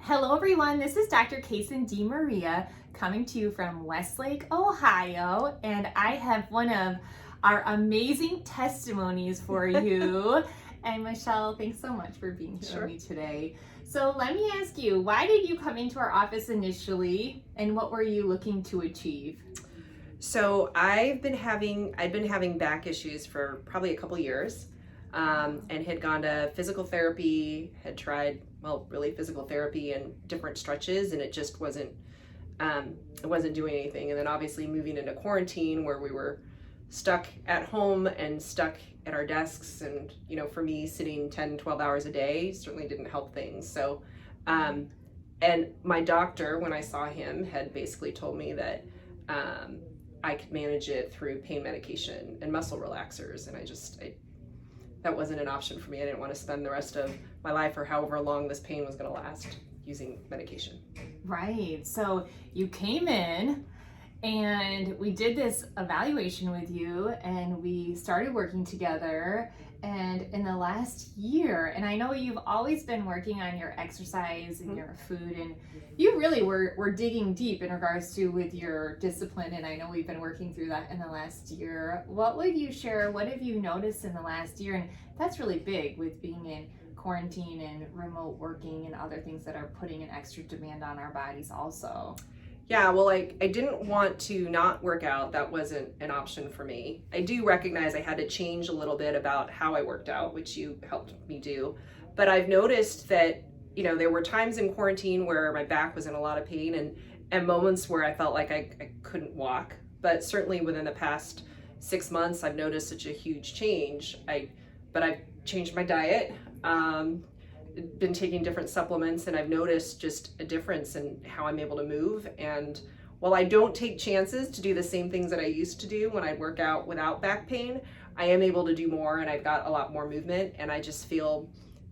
Hello everyone, this is Dr. Kaysen DeMaria coming to you from Westlake, Ohio, and I have one of our amazing testimonies for you. And Michelle, thanks so much for being here with me today. So let me ask you, why did you come into our office initially, and what were you looking to achieve? So I'd been having back issues for probably a couple years, and had gone to physical therapy, had tried, really physical therapy and different stretches, and it just wasn't doing anything. And then obviously moving into quarantine where we were stuck at home and stuck at our desks, and for me, sitting 10, 12 hours a day certainly didn't help things. So, and my doctor, when I saw him, had basically told me that I could manage it through pain medication and muscle relaxers, and that wasn't an option for me. I didn't want to spend the rest of my life or however long this pain was going to last using medication. Right. So you came in and we did this evaluation with you and we started working together. And in the last year, and I know you've always been working on your exercise and your food, and you really were digging deep in regards to with your discipline, and I know we've been working through that in the last year. What would you share? What have you noticed in the last year? And that's really big with being in quarantine and remote working and other things that are putting an extra demand on our bodies also. Yeah, well, I didn't want to not work out. That wasn't an option for me. I do recognize I had to change a little bit about how I worked out, which you helped me do. But I've noticed that, there were times in quarantine where my back was in a lot of pain, and moments where I felt like I couldn't walk. But certainly within the past 6 months, I've noticed such a huge change. But I've changed my diet. Been taking different supplements, and I've noticed just a difference in how I'm able to move. And while I don't take chances to do the same things that I used to do when I work out without back pain, I am able to do more, and I've got a lot more movement, and I just feel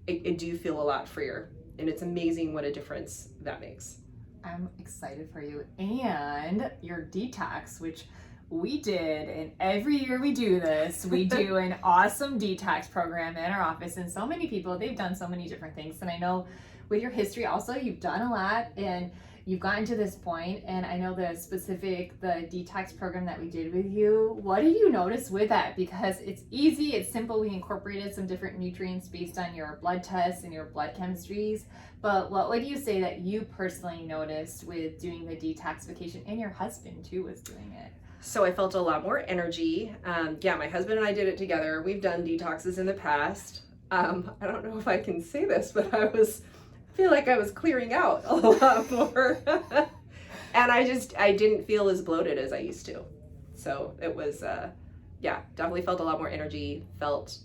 I do feel a lot freer, and it's amazing what a difference that makes. I'm excited for you and your detox, which we did, and every year we do this. We do an awesome detox program in our office, and so many people, they've done so many different things. And I know with your history also, you've done a lot and you've gotten to this point. And I know the detox program that we did with you, what did you notice with that? Because it's easy, it's simple. We incorporated some different nutrients based on your blood tests and your blood chemistries. But what would you say that you personally noticed with doing the detoxification, and your husband too was doing it? So I felt a lot more energy. My husband and I did it together. We've done detoxes in the past. I don't know if I can say this, but I feel like I was clearing out a lot more. And I didn't feel as bloated as I used to. So it was, definitely felt a lot more energy, felt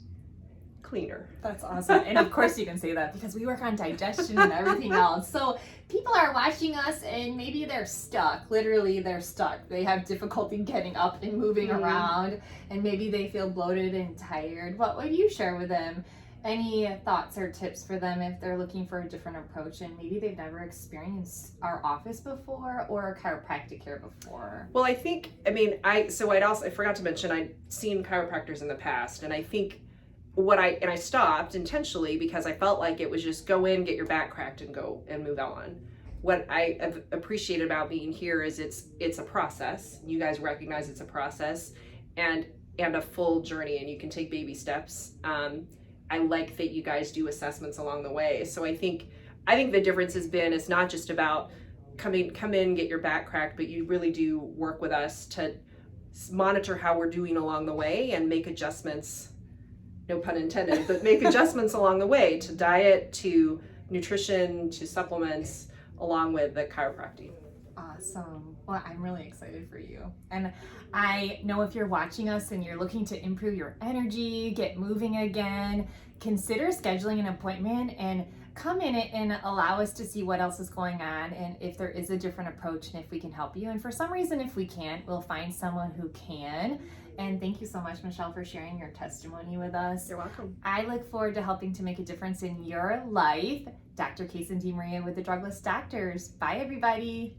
cleaner. That's awesome. And of course you can say that because we work on digestion and everything else. So people are watching us and maybe they're stuck. Literally, they're stuck. They have difficulty getting up and moving around, and maybe they feel bloated and tired. What would you share with them? Any thoughts or tips for them if they're looking for a different approach and maybe they've never experienced our office before or chiropractic care before? Well, I forgot to mention I'd seen chiropractors in the past, and I think I stopped intentionally because I felt like it was just go in, get your back cracked, and go and move on. What I have appreciated about being here is it's a process. You guys recognize it's a process and a full journey, and you can take baby steps. I like that you guys do assessments along the way. So I think the difference has been it's not just about come in, get your back cracked, but you really do work with us to monitor how we're doing along the way and make adjustments. No pun intended, but make adjustments along the way to diet, to nutrition, to supplements, along with the chiropractic. Awesome. Well, I'm really excited for you. And I know if you're watching us and you're looking to improve your energy, get moving again, consider scheduling an appointment and come in it and allow us to see what else is going on and if there is a different approach and if we can help you. And for some reason, if we can't, we'll find someone who can. And thank you so much, Michelle, for sharing your testimony with us. You're welcome. I look forward to helping to make a difference in your life. Dr. Kaysen DeMaria with the Drugless Doctors. Bye, everybody.